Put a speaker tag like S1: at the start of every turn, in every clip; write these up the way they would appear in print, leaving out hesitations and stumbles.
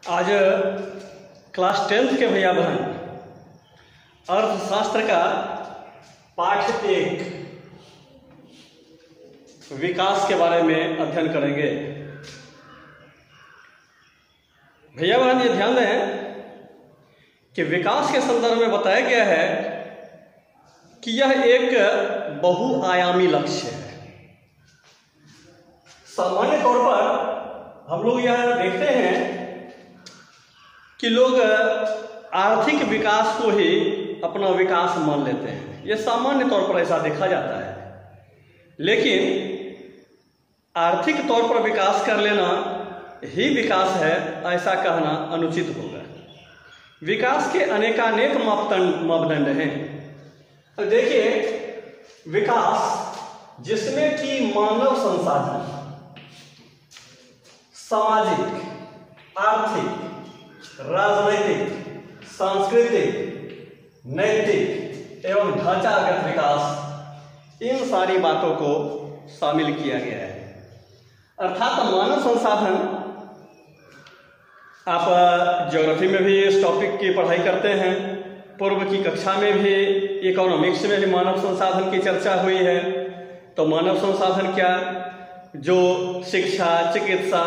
S1: आज class 10th के भैया बहन अर्थशास्त्र का पाठ 1 विकास के बारे में अध्ययन करेंगे। भैया बहन ये ध्यान दें कि विकास के संदर्भ में बताया गया है कि यह एक बहुआयामी लक्ष्य है। सामान्य तौर पर हम लोग यह देखते हैं कि लोग आर्थिक विकास को ही अपना विकास मान लेते हैं। यह सामान्य तौर पर ऐसा देखा जाता है, लेकिन आर्थिक तौर पर विकास कर लेना ही विकास है ऐसा कहना अनुचित होगा। विकास के अनेकानेक मापदंड हैं। तो देखिए, विकास जिसमें कि मानव संसाधन, सामाजिक, आर्थिक, राजनैतिक, सांस्कृतिक, नैतिक एवं ढांचागत विकास, इन सारी बातों को शामिल किया गया है। अर्थात मानव संसाधन, आप ज्योग्राफी में भी इस टॉपिक की पढ़ाई करते हैं, पूर्व की कक्षा में भी इकोनॉमिक्स में भी मानव संसाधन की चर्चा हुई है। तो मानव संसाधन क्या, जो शिक्षा, चिकित्सा,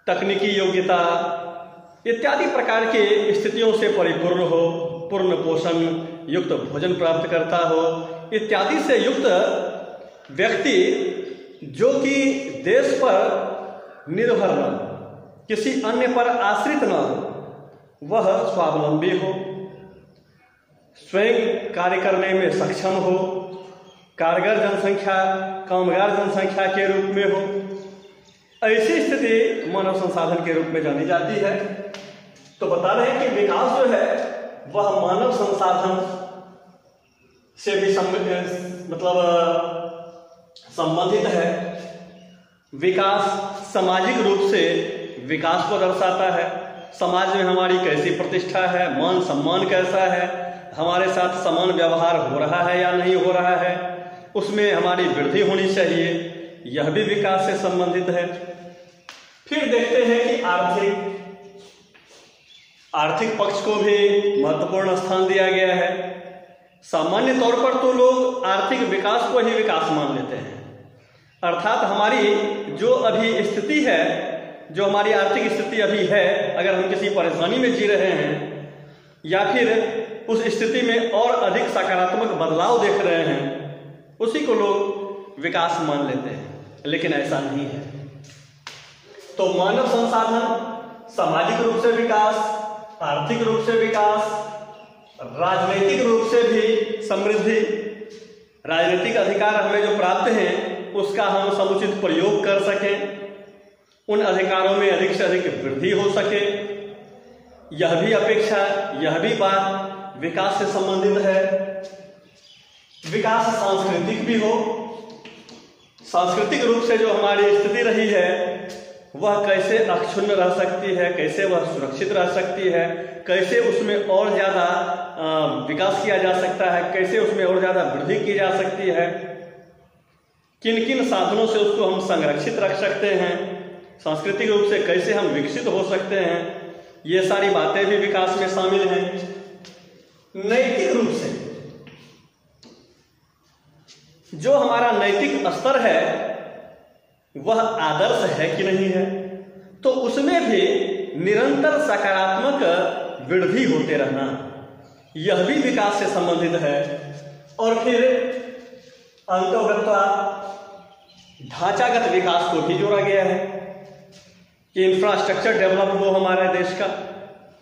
S1: तकनीकी योग्यता इत्यादि प्रकार की स्थितियों से परिपूर्ण हो, पूर्ण पोषण युक्त भोजन प्राप्त करता हो, इत्यादि से युक्त व्यक्ति जो कि देश पर निर्भर न हो, किसी अन्य पर आश्रित न हो, वह स्वावलंबी हो, स्वयं कार्य करने में सक्षम हो, कारगर जनसंख्या, कामगार जनसंख्या के रूप में हो, ऐसी स्थिति मानव संसाधन के रूप में जानी जाती है। तो बता रहे हैं कि विकास जो है वह मानव संसाधन से भी संबंधित है। विकास सामाजिक रूप से विकास को दर्शाता है। समाज में हमारी कैसी प्रतिष्ठा है, मान सम्मान कैसा है, हमारे साथ समान व्यवहार हो रहा है या नहीं हो रहा है, उसमें हमारी वृद्धि होनी चाहिए, यह भी विकास से संबंधित है। फिर देखते हैं कि आर्थिक पक्ष को भी महत्वपूर्ण स्थान दिया गया है। सामान्य तौर पर तो लोग आर्थिक विकास को ही विकास मान लेते हैं। अर्थात हमारी जो अभी स्थिति है, जो हमारी आर्थिक स्थिति अभी है, अगर हम किसी परेशानी में जी रहे हैं या फिर उस स्थिति में और अधिक सकारात्मक बदलाव देख रहे हैं, उसी को लोग विकास मान लेते हैं, लेकिन ऐसा नहीं है। तो मानव संसाधन, सामाजिक रूप से विकास, आर्थिक रूप से विकास, राजनीतिक रूप से भी समृद्धि, राजनीतिक अधिकार हमें जो प्राप्त हैं उसका हम समुचित प्रयोग कर सकें, उन अधिकारों में अधिक से अधिक वृद्धि हो सके, यह भी अपेक्षा, यह भी बात विकास से संबंधित है। विकास सांस्कृतिक भी हो, सांस्कृतिक रूप से जो हमारी स्थिति रही है वह कैसे अक्षुण्ण रह सकती है, कैसे वह सुरक्षित रह सकती है, कैसे उसमें और ज़्यादा विकास किया जा सकता है, कैसे उसमें और ज़्यादा वृद्धि की जा सकती है, किन किन साधनों से उसको हम संरक्षित रख सकते हैं, सांस्कृतिक रूप से कैसे हम विकसित हो सकते हैं, ये सारी बातें भी विकास में शामिल हैं। नैतिक रूप से जो हमारा नैतिक स्तर है वह आदर्श है कि नहीं है, तो उसमें भी निरंतर सकारात्मक वृद्धि होते रहना, यह भी विकास से संबंधित है। और फिर अंतर्गतता, ढांचागत विकास को भी जोड़ा गया है कि इंफ्रास्ट्रक्चर डेवलप हो हमारे देश का,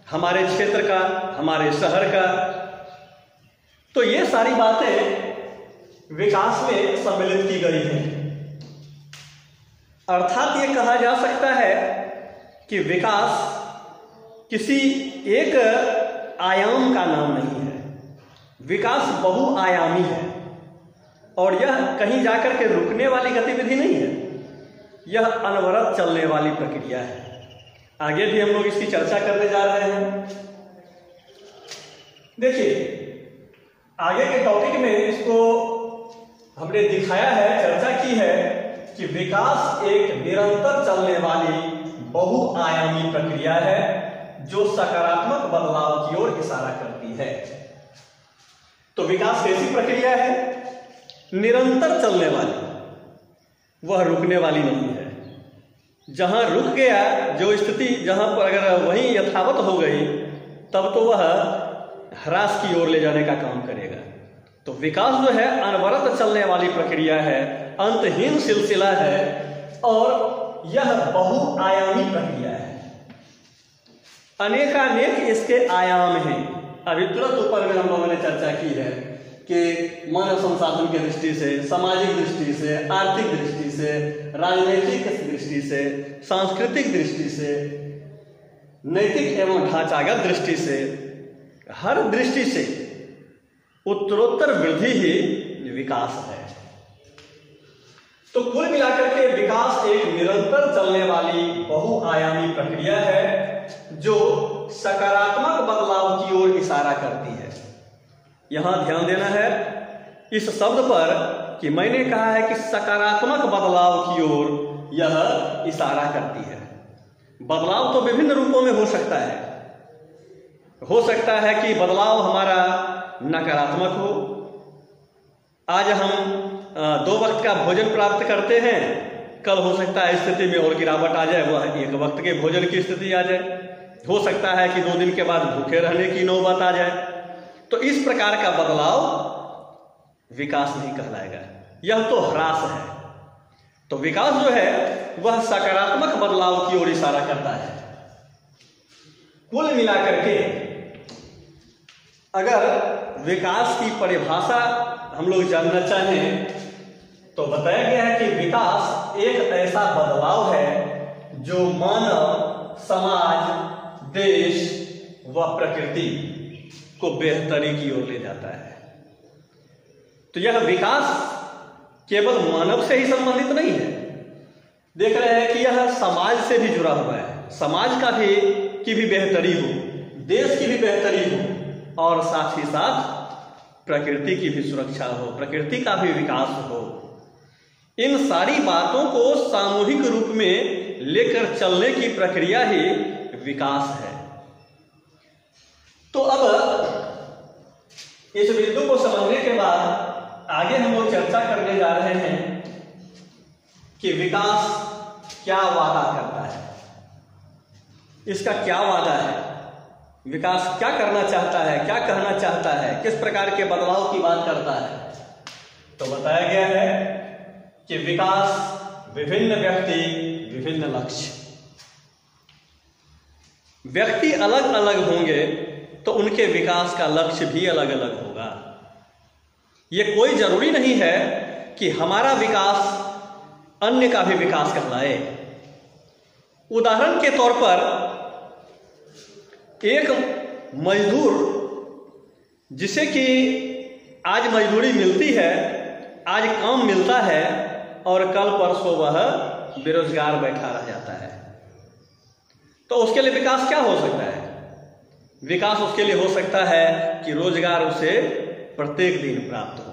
S1: हमारे क्षेत्र का, हमारे शहर का। तो ये सारी बातें विकास में सम्मिलित की गई हैं। अर्थात ये कहा जा सकता है कि विकास किसी एक आयाम का नाम नहीं है, विकास बहुआयामी है और यह कहीं जाकर के रुकने वाली गतिविधि नहीं है, यह अनवरत चलने वाली प्रक्रिया है। आगे भी हम लोग इसकी चर्चा करने जा रहे हैं। देखिए, आगे के टॉपिक में इसको हमने दिखाया है, चर्चा की है कि विकास एक निरंतर चलने वाली बहुआयामी प्रक्रिया है जो सकारात्मक बदलाव की ओर इशारा करती है। तो विकास कैसी प्रक्रिया है? निरंतर चलने वाली, वह रुकने वाली नहीं है। जहां रुक गया जो स्थिति, जहां पर अगर वहीं यथावत हो गई तब तो वह ह्रास की ओर ले जाने का काम करेगा। तो विकास जो है अनवरत चलने वाली प्रक्रिया है, अंतहीन सिलसिला है और यह बहुआयामी प्रक्रिया है। अनेकानेक इसके आयाम हैं। अभी तुरंत ऊपर में हम लोगों ने चर्चा की है कि मानव संसाधन की दृष्टि से, सामाजिक दृष्टि से, आर्थिक दृष्टि से, राजनीतिक दृष्टि से, सांस्कृतिक दृष्टि से, नैतिक एवं ढांचागत दृष्टि से, हर दृष्टि से उत्तरोत्तर वृद्धि ही विकास है। तो कुल मिलाकर के विकास एक निरंतर चलने वाली बहुआयामी प्रक्रिया है जो सकारात्मक बदलाव की ओर इशारा करती है। यहां ध्यान देना है इस शब्द पर कि मैंने कहा है कि सकारात्मक बदलाव की ओर यह इशारा करती है। बदलाव तो विभिन्न रूपों में हो सकता है। हो सकता है कि बदलाव हमारा नकारात्मक हो। आज हम 2 वक्त का भोजन प्राप्त करते हैं, कल हो सकता है स्थिति में और गिरावट आ जाए, वह 1 वक्त के भोजन की स्थिति आ जाए। हो सकता है कि 2 दिन के बाद भूखे रहने की नौबत आ जाए। तो इस प्रकार का बदलाव विकास नहीं कहलाएगा, यह तो ह्रास है। तो विकास जो है वह सकारात्मक बदलाव की ओर इशारा करता है। कुल मिलाकर के अगर विकास की परिभाषा हम लोग जानना चाहें तो बताया गया है कि विकास एक ऐसा बदलाव है जो मानव, समाज, देश व प्रकृति को बेहतरी की ओर ले जाता है। तो यह विकास केवल मानव से ही संबंधित नहीं है। देख रहे हैं कि यह समाज से भी जुड़ा हुआ है। समाज का भी की भी बेहतरी हो, देश की भी बेहतरी हो और साथ ही साथ प्रकृति की भी सुरक्षा हो, प्रकृति का भी विकास हो। इन सारी बातों को सामूहिक रूप में लेकर चलने की प्रक्रिया ही विकास है। तो अब इस बिंदु को समझने के बाद आगे हम लोग चर्चा करने जा रहे हैं कि विकास क्या वादा करता है, इसका क्या वादा है, विकास क्या करना चाहता है, क्या कहना चाहता है, किस प्रकार के बदलाव की बात करता है। तो बताया गया है कि विकास विभिन्न व्यक्ति, विभिन्न लक्ष्य। व्यक्ति अलग अलग होंगे तो उनके विकास का लक्ष्य भी अलग अलग होगा। यह कोई जरूरी नहीं है कि हमारा विकास अन्य का भी विकास कहलाए। उदाहरण के तौर पर एक मजदूर जिसे कि आज मजदूरी मिलती है, आज काम मिलता है और कल परसों वह बेरोजगार बैठा रह जाता है, तो उसके लिए विकास क्या हो सकता है? विकास उसके लिए हो सकता है कि रोजगार उसे प्रत्येक दिन प्राप्त हो।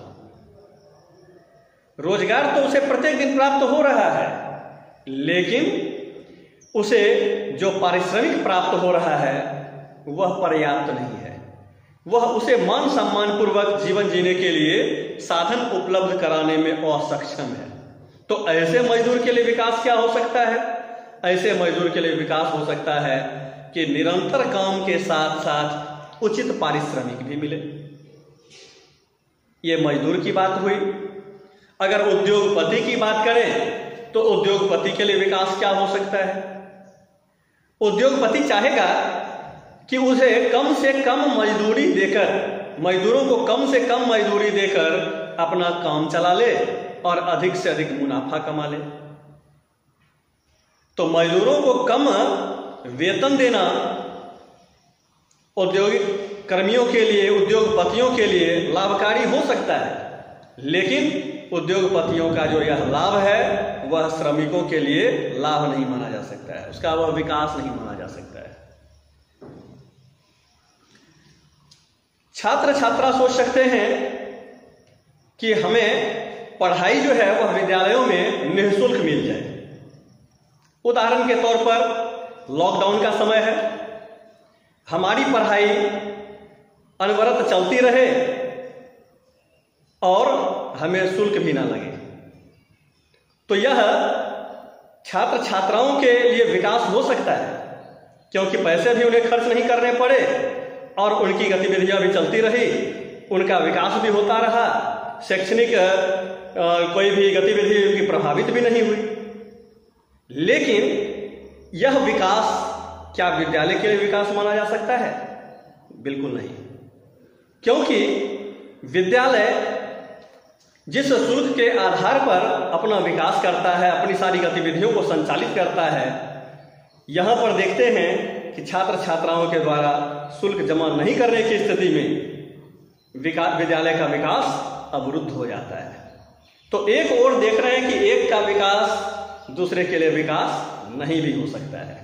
S1: रोजगार तो उसे प्रत्येक दिन प्राप्त हो रहा है, लेकिन उसे जो पारिश्रमिक प्राप्त हो रहा है वह पर्याप्त नहीं है। वह उसे मान सम्मान पूर्वक जीवन जीने के लिए साधन उपलब्ध कराने में असक्षम है। तो ऐसे मजदूर के लिए विकास क्या हो सकता है? ऐसे मजदूर के लिए विकास हो सकता है कि निरंतर काम के साथ साथ उचित पारिश्रमिक भी मिले। ये मजदूर की बात हुई। अगर उद्योगपति की बात करें तो उद्योगपति के लिए विकास क्या हो सकता है? उद्योगपति चाहेगा कि उसे कम से कम मजदूरी देकर, मजदूरों को कम से कम मजदूरी देकर अपना काम चला ले और अधिक से अधिक मुनाफा कमा ले। तो मजदूरों को कम वेतन देना औद्योगिक कर्मियों के लिए, उद्योगपतियों के लिए लाभकारी हो सकता है, लेकिन उद्योगपतियों का जो यह लाभ है वह श्रमिकों के लिए लाभ नहीं माना जा सकता है, उसका वह विकास नहीं माना जा सकता है। छात्र छात्रा सोच सकते हैं कि हमें पढ़ाई जो है वह विद्यालयों में निःशुल्क मिल जाए। उदाहरण के तौर पर लॉकडाउन का समय है, हमारी पढ़ाई अनवरत चलती रहे और हमें शुल्क भी ना लगे, तो यह छात्र छात्राओं के लिए विकास हो सकता है, क्योंकि पैसे भी उन्हें खर्च नहीं करने पड़े और उनकी गतिविधियां भी चलती रही, उनका विकास भी होता रहा, शैक्षणिक कोई भी गतिविधि उनकी प्रभावित भी नहीं हुई। लेकिन यह विकास क्या विद्यालय के लिए विकास माना जा सकता है? बिल्कुल नहीं, क्योंकि विद्यालय जिस शुल्क के आधार पर अपना विकास करता है, अपनी सारी गतिविधियों को संचालित करता है, यहाँ पर देखते हैं कि छात्र छात्राओं के द्वारा शुल्क जमा नहीं करने की स्थिति में विद्यालय का विकास अवरुद्ध हो जाता है। तो एक ओर देख रहे हैं कि एक का विकास दूसरे के लिए विकास नहीं भी हो सकता है।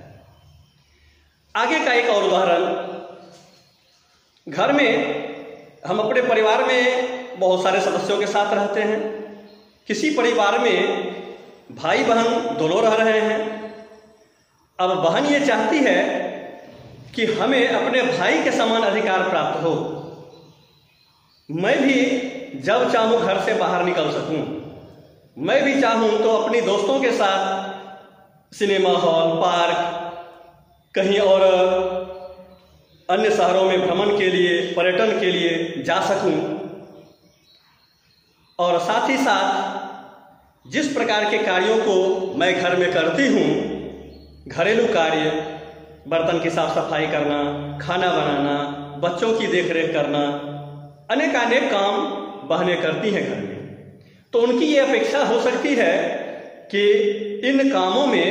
S1: आगे का एक और उदाहरण, घर में हम अपने परिवार में बहुत सारे सदस्यों के साथ रहते हैं। किसी परिवार में भाई बहन दोनों रह रहे हैं। अब बहन ये चाहती है कि हमें अपने भाई के समान अधिकार प्राप्त हो, मैं भी जब चाहूं घर से बाहर निकल सकूं, मैं भी चाहूं तो अपनी दोस्तों के साथ सिनेमा हॉल, पार्क, कहीं और अन्य शहरों में भ्रमण के लिए, पर्यटन के लिए जा सकूं, और साथ ही साथ जिस प्रकार के कार्यों को मैं घर में करती हूं, घरेलू कार्य, बर्तन की साफ सफाई करना, खाना बनाना, बच्चों की देखरेख करना, अनेकानेक काम बहनें करती हैं घर में, तो उनकी ये अपेक्षा हो सकती है कि इन कामों में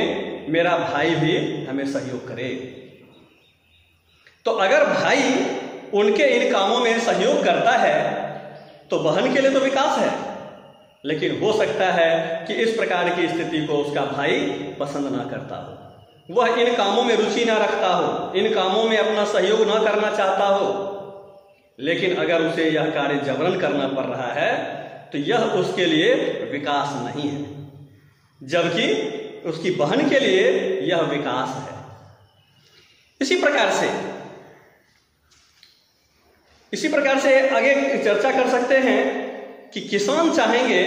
S1: मेरा भाई भी हमें सहयोग करे। तो अगर भाई उनके इन कामों में सहयोग करता है तो बहन के लिए तो विकास है, लेकिन हो सकता है कि इस प्रकार की स्थिति को उसका भाई पसंद ना करता हो, वह इन कामों में रुचि ना रखता हो, इन कामों में अपना सहयोग ना करना चाहता हो, लेकिन अगर उसे यह कार्य जबरन करना पड़ रहा है तो यह उसके लिए विकास नहीं है, जबकि उसकी बहन के लिए यह विकास है। इसी प्रकार से आगे चर्चा कर सकते हैं कि किसान चाहेंगे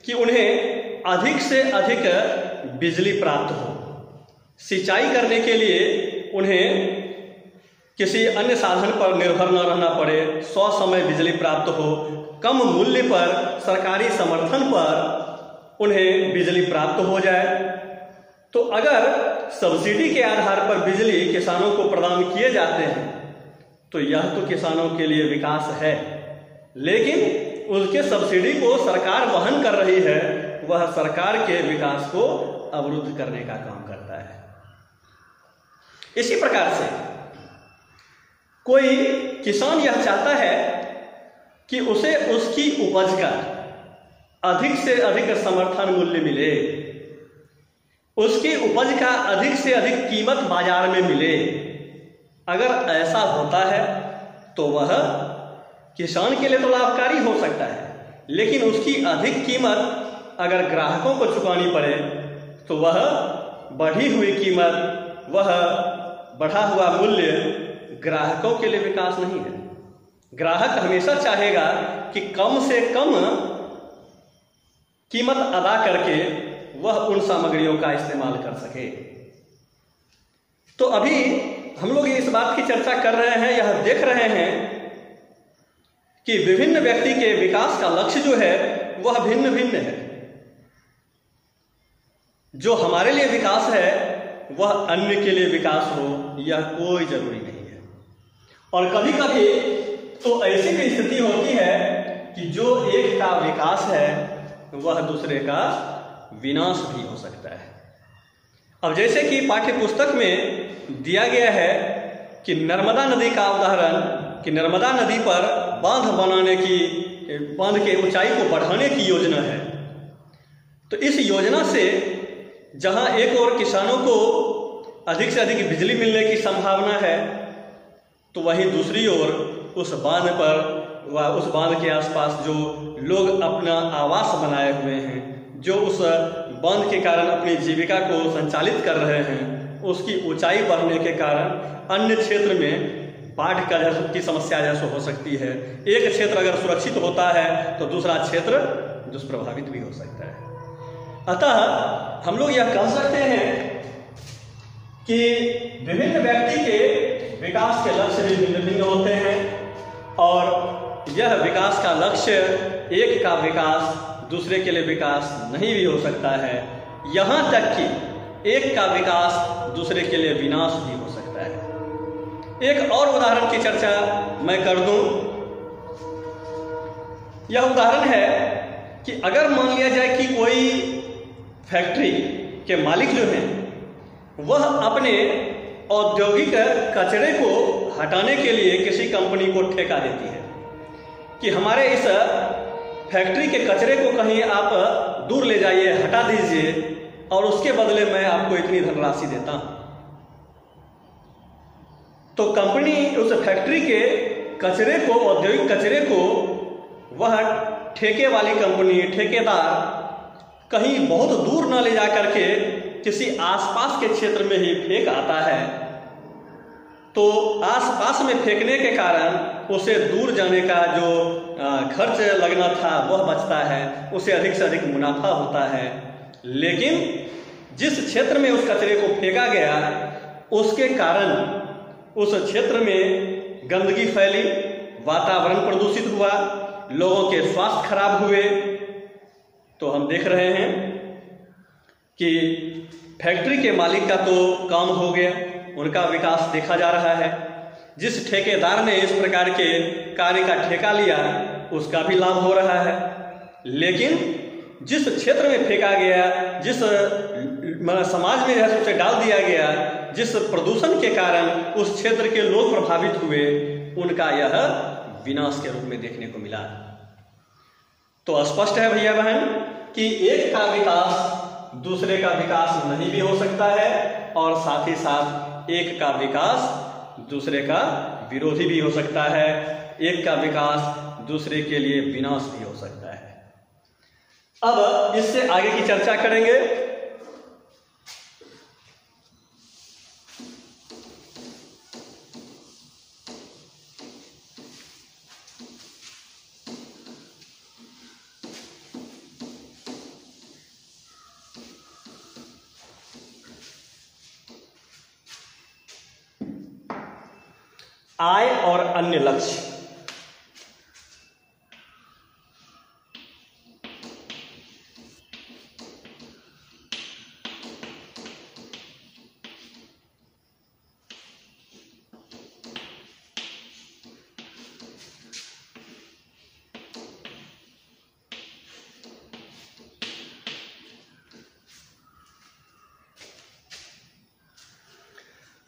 S1: कि उन्हें अधिक से अधिक बिजली प्राप्त हो, सिंचाई करने के लिए उन्हें किसी अन्य साधन पर निर्भर न रहना पड़े, ससमय बिजली प्राप्त हो, कम मूल्य पर, सरकारी समर्थन पर उन्हें बिजली प्राप्त हो जाए। तो अगर सब्सिडी के आधार पर बिजली किसानों को प्रदान किए जाते हैं तो यह तो किसानों के लिए विकास है, लेकिन उसके सब्सिडी को सरकार वहन कर रही है, वह सरकार के विकास को अवरुद्ध करने का काम करता है। इसी प्रकार से कोई किसान यह चाहता है कि उसे उसकी उपज का अधिक से अधिक समर्थन मूल्य मिले, उसकी उपज का अधिक से अधिक कीमत बाजार में मिले। अगर ऐसा होता है तो वह किसान के लिए तो लाभकारी हो सकता है, लेकिन उसकी अधिक कीमत अगर ग्राहकों को चुकानी पड़े तो वह बढ़ी हुई कीमत, वह बढ़ा हुआ मूल्य ग्राहकों के लिए विकास नहीं है। ग्राहक हमेशा चाहेगा कि कम से कम कीमत अदा करके वह उन सामग्रियों का इस्तेमाल कर सके। तो अभी हम लोग इस बात की चर्चा कर रहे हैं, यह देख रहे हैं कि विभिन्न व्यक्ति के विकास का लक्ष्य जो है वह भिन्न भिन्न है। जो हमारे लिए विकास है वह अन्य के लिए विकास हो, यह कोई जरूरी नहीं है। और कभी कभी तो ऐसी भी स्थिति होती है कि जो एक का विकास है वह दूसरे का विनाश भी हो सकता है। अब जैसे कि पाठ्य पुस्तक में दिया गया है कि नर्मदा नदी का उदाहरण, कि नर्मदा नदी पर बांध बनाने की, बांध के ऊंचाई को बढ़ाने की योजना है। तो इस योजना से जहां एक और किसानों को अधिक से अधिक बिजली मिलने की संभावना है, तो वहीं दूसरी ओर उस बांध पर व उस बांध के आसपास जो लोग अपना आवास बनाए हुए हैं, जो उस बांध के कारण अपनी जीविका को संचालित कर रहे हैं, उसकी ऊंचाई बढ़ने के कारण अन्य क्षेत्र में बाढ़ की समस्या जैसे हो सकती है। एक क्षेत्र अगर सुरक्षित होता है तो दूसरा क्षेत्र दुष्प्रभावित भी हो सकता है। अतः हम लोग यह कह सकते हैं कि विभिन्न व्यक्ति के विकास के लक्ष्य भी भिन्न भिन्न होते हैं और यह विकास का लक्ष्य एक का विकास दूसरे के लिए विकास नहीं भी हो सकता है, यहाँ तक कि एक का विकास दूसरे के लिए विनाश भी हो सकता है। एक और उदाहरण की चर्चा मैं कर दूं। यह उदाहरण है कि अगर मान लिया जाए कि कोई फैक्ट्री के मालिक जो हैं वह अपने औद्योगिक कचरे को हटाने के लिए किसी कंपनी को ठेका देती है कि हमारे इस फैक्ट्री के कचरे को कहीं आप दूर ले जाइए, हटा दीजिए और उसके बदले मैं आपको इतनी धनराशि देता हूं। तो कंपनी उस फैक्ट्री के कचरे को, औद्योगिक कचरे को, वह ठेके वाली कंपनी, ठेकेदार कहीं बहुत दूर न ले जा करके किसी आसपास के क्षेत्र में ही फेंक आता है। तो आसपास में फेंकने के कारण उसे दूर जाने का जो खर्च लगना था वह बचता है, उसे अधिक से अधिक मुनाफा होता है। लेकिन जिस क्षेत्र में उस कचरे को फेंका गया उसके कारण उस क्षेत्र में गंदगी फैली, वातावरण प्रदूषित हुआ, लोगों के स्वास्थ्य खराब हुए। तो हम देख रहे हैं कि फैक्ट्री के मालिक का तो काम हो गया, उनका विकास देखा जा रहा है। जिस ठेकेदार ने इस प्रकार के कार्य का ठेका लिया उसका भी लाभ हो रहा है। लेकिन जिस क्षेत्र में फेंका गया, जिस समाज में जैसे उसे डाल दिया गया, जिस प्रदूषण के कारण उस क्षेत्र के लोग प्रभावित हुए, उनका यह विनाश के रूप में देखने को मिला। तो स्पष्ट है भैया बहन कि एक का विकास दूसरे का विकास नहीं भी हो सकता है और साथ ही साथ एक का विकास दूसरे का विरोधी भी हो सकता है, एक का विकास दूसरे के लिए विनाश भी हो सकता है। अब इससे आगे की चर्चा करेंगे। आय और अन्य लक्ष्य।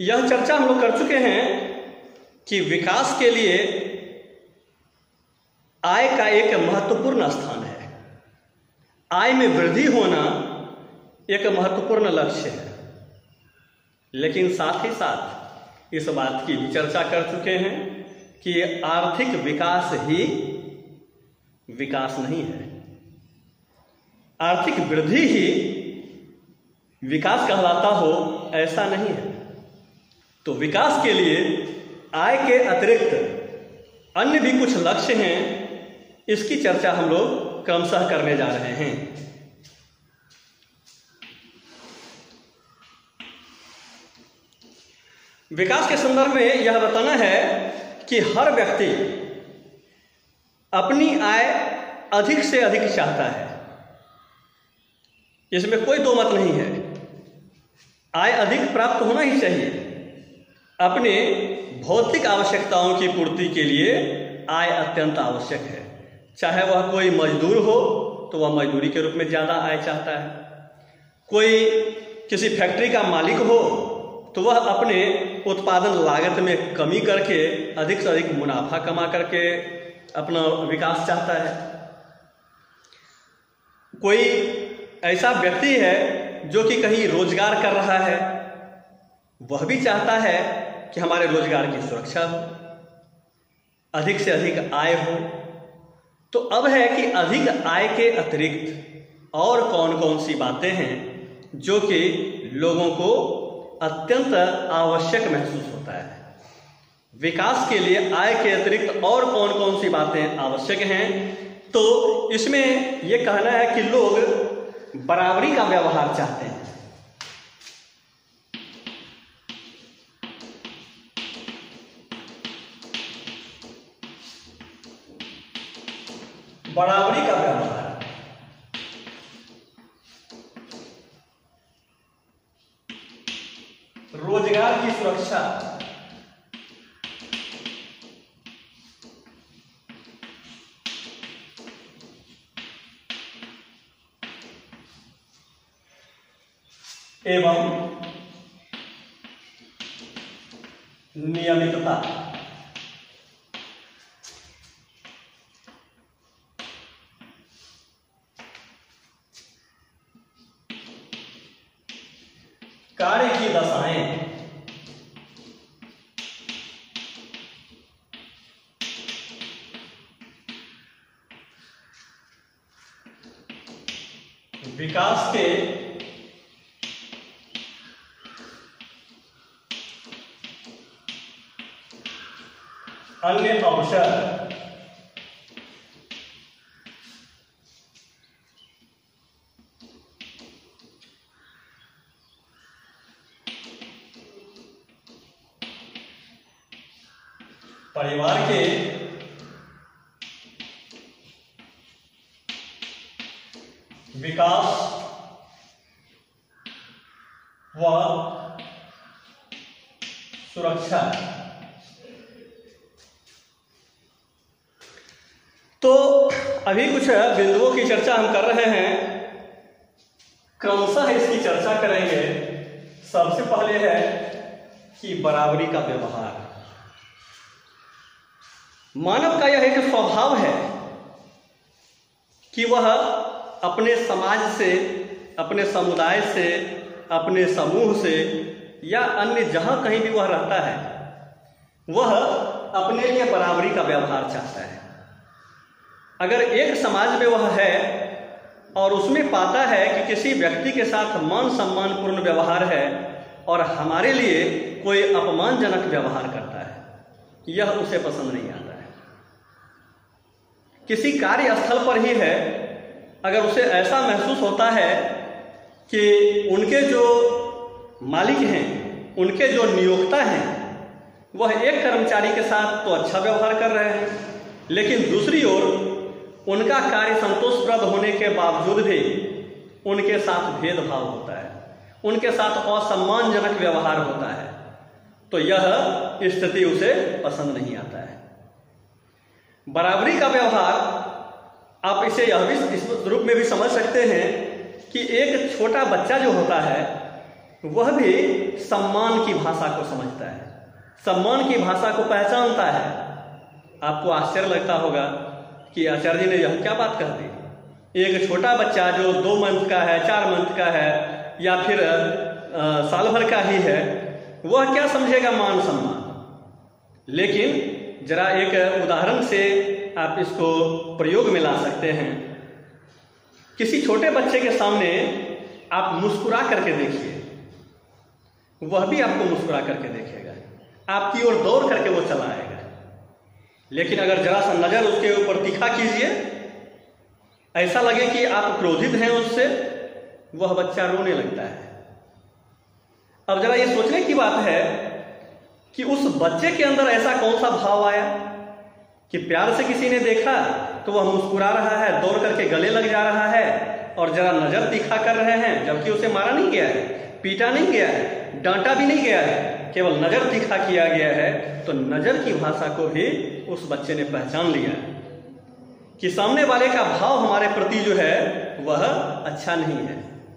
S1: यह चर्चा हम लोग कर चुके हैं कि विकास के लिए आय का एक महत्वपूर्ण स्थान है। आय में वृद्धि होना एक महत्वपूर्ण लक्ष्य है, लेकिन साथ ही साथ इस बात की भी चर्चा कर चुके हैं कि आर्थिक विकास ही विकास नहीं है, आर्थिक वृद्धि ही विकास कहलाता हो ऐसा नहीं है। तो विकास के लिए आय के अतिरिक्त अन्य भी कुछ लक्ष्य हैं, इसकी चर्चा हम लोग क्रमशः करने जा रहे हैं। विकास के संदर्भ में यह बताना है कि हर व्यक्ति अपनी आय अधिक से अधिक चाहता है, इसमें कोई दो मत नहीं है। आय अधिक प्राप्त होना ही चाहिए। अपने भौतिक आवश्यकताओं की पूर्ति के लिए आय अत्यंत आवश्यक है। चाहे वह कोई मजदूर हो तो वह मजदूरी के रूप में ज़्यादा आय चाहता है, कोई किसी फैक्ट्री का मालिक हो तो वह अपने उत्पादन लागत में कमी करके अधिक से अधिक मुनाफा कमा करके अपना विकास चाहता है। कोई ऐसा व्यक्ति है जो कि कहीं रोजगार कर रहा है, वह भी चाहता है कि हमारे रोजगार की सुरक्षा हो, अधिक से अधिक आय हो। तो अब है कि अधिक आय के अतिरिक्त और कौन कौन सी बातें हैं जो कि लोगों को अत्यंत आवश्यक महसूस होता है। विकास के लिए आय के अतिरिक्त और कौन कौन सी बातें आवश्यक हैं, तो इसमें यह कहना है कि लोग बराबरी का व्यवहार चाहते हैं। बराबरी का व्यवहार, रोजगार की सुरक्षा, एवं नियमितता। कार्य की दशाएं, विकास के अन्य अवसर, परिवार के विकास व सुरक्षा। तो अभी कुछ बिंदुओं की चर्चा हम कर रहे हैं, क्रमशः इसकी चर्चा करेंगे। सबसे पहले है कि बराबरी का व्यवहार। मानव का यह एक स्वभाव है कि वह अपने समाज से, अपने समुदाय से, अपने समूह से या अन्य जहां कहीं भी वह रहता है, वह अपने लिए बराबरी का व्यवहार चाहता है। अगर एक समाज में वह है और उसमें पाता है कि किसी व्यक्ति के साथ मान सम्मान पूर्ण व्यवहार है और हमारे लिए कोई अपमानजनक व्यवहार करता है, यह उसे पसंद नहीं आता है। किसी कार्यस्थल पर ही है, अगर उसे ऐसा महसूस होता है कि उनके जो मालिक हैं, उनके जो नियोक्ता हैं, वह एक कर्मचारी के साथ तो अच्छा व्यवहार कर रहे हैं, लेकिन दूसरी ओर उनका कार्य संतोषप्रद होने के बावजूद भी उनके साथ भेदभाव होता है, उनके साथ असम्मानजनक व्यवहार होता है, तो यह स्थिति उसे पसंद नहीं आता है। बराबरी का व्यवहार आप इसे यह भी इस रूप में भी समझ सकते हैं कि एक छोटा बच्चा जो होता है वह भी सम्मान की भाषा को समझता है, सम्मान की भाषा को पहचानता है। आपको आश्चर्य लगता होगा कि आचार्य जी ने यह क्या बात कह दी। एक छोटा बच्चा जो 2 मंथ का है, 4 मंथ का है या फिर साल भर का ही है, वह क्या समझेगा मान सम्मान। लेकिन जरा एक उदाहरण से आप इसको प्रयोग में ला सकते हैं। किसी छोटे बच्चे के सामने आप मुस्कुरा करके देखिए, वह भी आपको मुस्कुरा करके देखेगा, आपकी ओर दौड़ करके वो चला आएगा। लेकिन अगर जरा सा नजर उसके ऊपर तीखा कीजिए, ऐसा लगे कि आप क्रोधित हैं उससे, वह बच्चा रोने लगता है। अब जरा ये सोचने की बात है कि उस बच्चे के अंदर ऐसा कौन सा भाव आया कि प्यार से किसी ने देखा तो वह मुस्कुरा रहा है, दौड़ करके गले लग जा रहा है और जरा नजर तीखा कर रहे हैं, जबकि उसे मारा नहीं गया है, पीटा नहीं गया है, डांटा भी नहीं गया है, केवल नजर तीखा किया गया है। तो नजर की भाषा को भी उस बच्चे ने पहचान लिया कि सामने वाले का भाव हमारे प्रति जो है वह अच्छा नहीं है,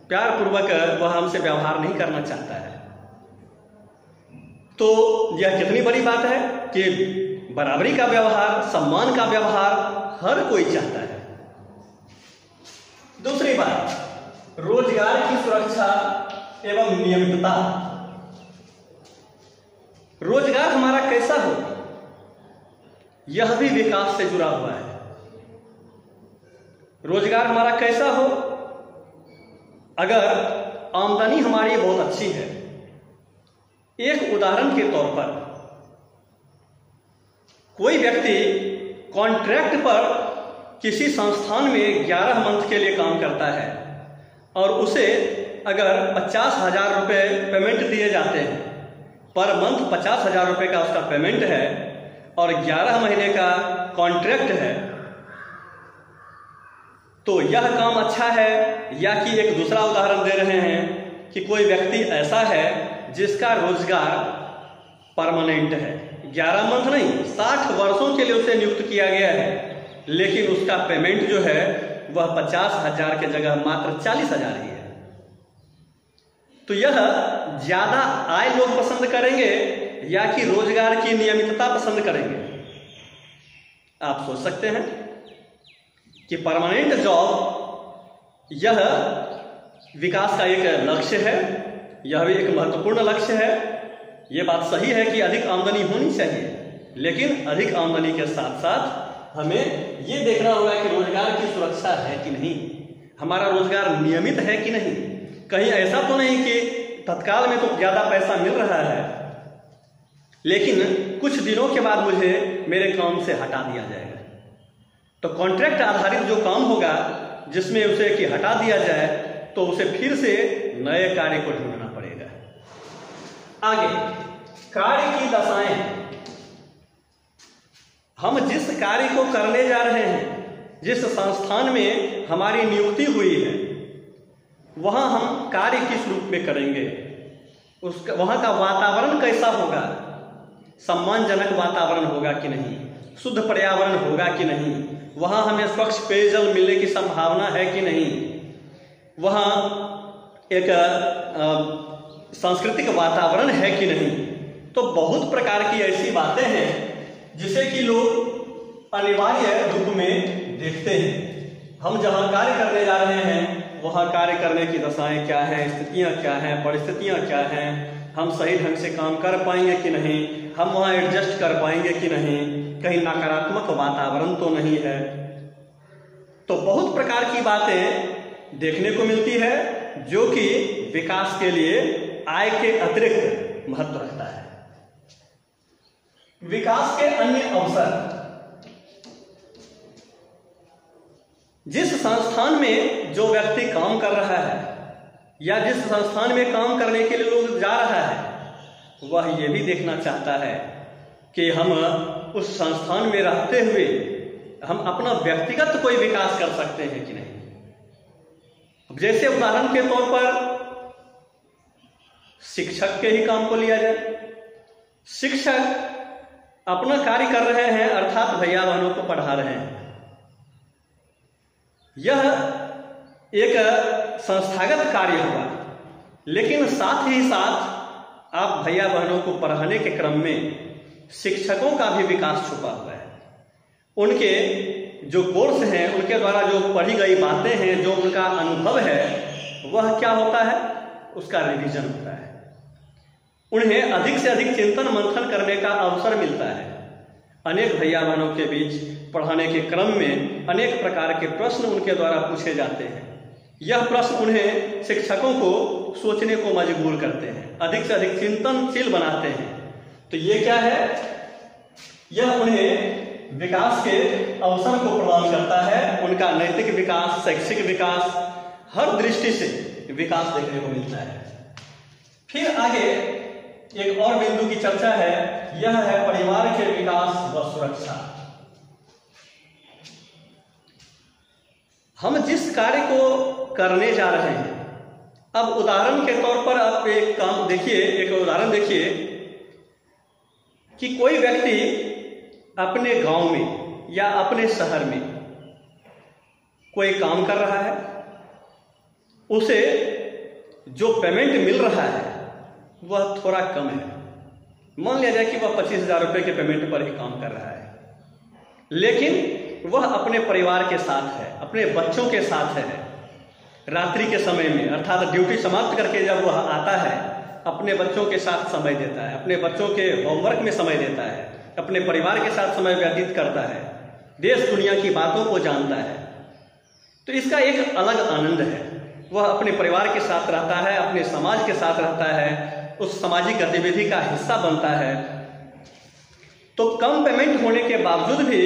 S1: प्यार पूर्वक वह हमसे व्यवहार नहीं करना चाहता है। तो यह कितनी बड़ी बात है कि बराबरी का व्यवहार, सम्मान का व्यवहार हर कोई चाहता है। दूसरी बात, रोजगार की सुरक्षा एवं नियमितता। रोजगार हमारा कैसा हो, यह भी विकास से जुड़ा हुआ है। रोजगार हमारा कैसा हो, अगर आमदनी हमारी बहुत अच्छी है, एक उदाहरण के तौर पर कोई व्यक्ति कॉन्ट्रैक्ट पर किसी संस्थान में 11 मंथ के लिए काम करता है और उसे अगर 50,000 रुपये पेमेंट दिए जाते हैं, पर मंथ 50,000 रुपये का उसका पेमेंट है और 11 महीने का कॉन्ट्रैक्ट है, तो यह काम अच्छा है? या कि एक दूसरा उदाहरण दे रहे हैं कि कोई व्यक्ति ऐसा है जिसका रोजगार परमानेंट है, 11 मंथ नहीं 60 वर्षों के लिए उसे नियुक्त किया गया है, लेकिन उसका पेमेंट जो है वह 50,000 के जगह मात्र 40,000 ही है। तो यह ज्यादा आय लोग पसंद करेंगे या कि रोजगार की नियमितता पसंद करेंगे? आप सोच सकते हैं कि परमानेंट जॉब यह विकास का एक लक्ष्य है, यह भी एक महत्वपूर्ण लक्ष्य है। यह बात सही है कि अधिक आमदनी होनी चाहिए, लेकिन अधिक आमदनी के साथ साथ हमें यह देखना होगा कि रोजगार की सुरक्षा है कि नहीं, हमारा रोजगार नियमित है कि नहीं। कहीं ऐसा तो नहीं कि तत्काल में तो ज्यादा पैसा मिल रहा है, लेकिन कुछ दिनों के बाद मुझे मेरे काम से हटा दिया जाएगा। तो कॉन्ट्रैक्ट आधारित जो काम होगा जिसमें उसे कि हटा दिया जाए, तो उसे फिर से नए कार्य को ढूंढना पड़ेगा। आगे कार्य की दशाएं। हम जिस कार्य को करने जा रहे हैं, जिस संस्थान में हमारी नियुक्ति हुई है, वहां हम कार्य किस रूप में करेंगे, उसका वहां का वातावरण कैसा होगा, सम्मानजनक वातावरण होगा कि नहीं, शुद्ध पर्यावरण होगा कि नहीं, वहां हमें स्वच्छ पेयजल मिलने की संभावना है कि नहीं, वहां एक सांस्कृतिक वातावरण है कि नहीं। तो बहुत प्रकार की ऐसी बातें हैं जिसे कि लोग अनिवार्य रूप में देखते हैं। हम जहां कार्य करने जा रहे हैं वहां कार्य करने की दशाएं क्या हैं, स्थितियां क्या हैं, परिस्थितियां क्या हैं, हम सही ढंग से काम कर पाएंगे कि नहीं, हम वहां एडजस्ट कर पाएंगे कि नहीं, कहीं नकारात्मक वातावरण तो नहीं है। तो बहुत प्रकार की बातें देखने को मिलती है जो कि विकास के लिए आय के अतिरिक्त महत्व रखता है। विकास के अन्य अवसर। जिस संस्थान में जो व्यक्ति काम कर रहा है या जिस संस्थान में काम करने के लिए लोग जा रहा है, वह यह भी देखना चाहता है कि हम उस संस्थान में रहते हुए हम अपना व्यक्तिगत कोई विकास कर सकते हैं कि नहीं। जैसे उदाहरण के तौर पर शिक्षक के ही काम को लिया जाए। शिक्षक अपना कार्य कर रहे हैं, अर्थात भैया बहनों को पढ़ा रहे हैं। यह एक संस्थागत कार्य हुआ, लेकिन साथ ही साथ आप भैया बहनों को पढ़ाने के क्रम में शिक्षकों का भी विकास छुपा हुआ है। उनके जो कोर्स हैं, उनके द्वारा जो पढ़ी गई बातें हैं, जो उनका अनुभव है, वह क्या होता है, उसका रिवीजन होता है। उन्हें अधिक से अधिक चिंतन मंथन करने का अवसर मिलता है। अनेक भैया बहनों के बीच पढ़ाने के क्रम में अनेक प्रकार के प्रश्न उनके द्वारा पूछे जाते हैं। यह प्रश्न उन्हें शिक्षकों को सोचने को मजबूर करते हैं, अधिक से अधिक चिंतनशील बनाते हैं। तो ये क्या है, यह उन्हें विकास के अवसर को प्रदान करता है। उनका नैतिक विकास, शैक्षिक विकास, हर दृष्टि से विकास देखने को मिलता है। फिर आगे एक और बिंदु की चर्चा है, यह है परिवार के विकास व सुरक्षा। हम जिस कार्य को करने जा रहे हैं, अब उदाहरण के तौर पर आप एक काम देखिए, एक उदाहरण देखिए कि कोई व्यक्ति अपने गांव में या अपने शहर में कोई काम कर रहा है, उसे जो पेमेंट मिल रहा है वह थोड़ा कम है। मान लिया जाए कि वह 25,000 रुपये के पेमेंट पर ही काम कर रहा है, लेकिन वह अपने परिवार के साथ है, अपने बच्चों के साथ है। रात्रि के समय में, अर्थात ड्यूटी समाप्त करके जब वह आता है, अपने बच्चों के साथ समय देता है, अपने बच्चों के होमवर्क में समय देता है, अपने परिवार के साथ समय व्यतीत करता है, देश दुनिया की बातों को जानता है। तो इसका एक अलग आनंद है। वह अपने परिवार के साथ रहता है, अपने समाज के साथ रहता है, उस सामाजिक गतिविधि का हिस्सा बनता है, तो कम पेमेंट होने के बावजूद भी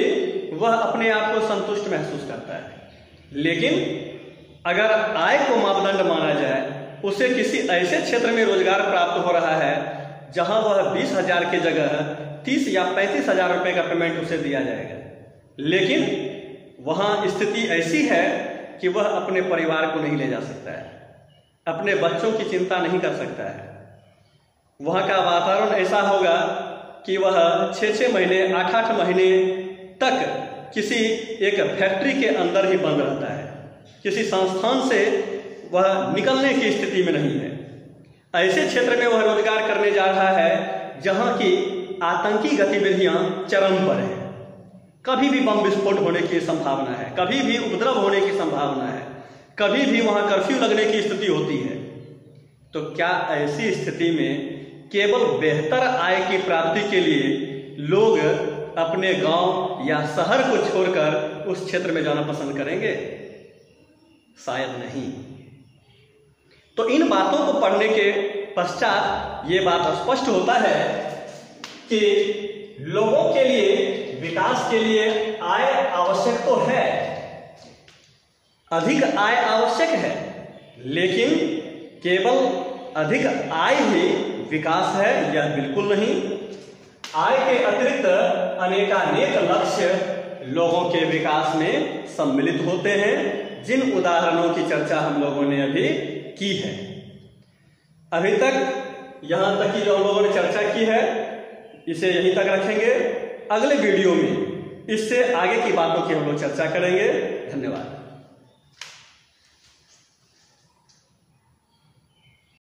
S1: वह अपने आप को संतुष्ट महसूस करता है। लेकिन अगर आय को मापदंड माना जाए, उसे किसी ऐसे क्षेत्र में रोजगार प्राप्त हो रहा है जहां वह 20,000 की जगह 30 या 35,000 रुपए का पेमेंट उसे दिया जाएगा, लेकिन वहां स्थिति ऐसी है कि वह अपने परिवार को नहीं ले जा सकता है, अपने बच्चों की चिंता नहीं कर सकता है। वहां का वातावरण ऐसा होगा कि वह 6-6 महीने 8-8 महीने तक किसी एक फैक्ट्री के अंदर ही बंद रहता है, किसी संस्थान से वह निकलने की स्थिति में नहीं है। ऐसे क्षेत्र में वह रोजगार करने जा रहा है जहां की आतंकी गतिविधियां चरम पर है, कभी भी बम विस्फोट होने की संभावना है, कभी भी उपद्रव होने की संभावना है, कभी भी वहां कर्फ्यू लगने की स्थिति होती है। तो क्या ऐसी स्थिति में केवल बेहतर आय की प्राप्ति के लिए लोग अपने गांव या शहर को छोड़कर उस क्षेत्र में जाना पसंद करेंगे? शायद नहीं। तो इन बातों को पढ़ने के पश्चात ये बात स्पष्ट होता है कि लोगों के लिए, विकास के लिए आय आवश्यक तो है, अधिक आय आवश्यक है, लेकिन केवल अधिक आय ही विकास है यह बिल्कुल नहीं। आय के अतिरिक्त अनेकानेक लक्ष्य लोगों के विकास में सम्मिलित होते हैं, जिन उदाहरणों की चर्चा हम लोगों ने अभी की है। अभी तक यहां तक की जो हम लोगों ने चर्चा की है इसे यहीं तक रखेंगे। अगले वीडियो में इससे आगे की बातों की हम लोग चर्चा करेंगे। धन्यवाद।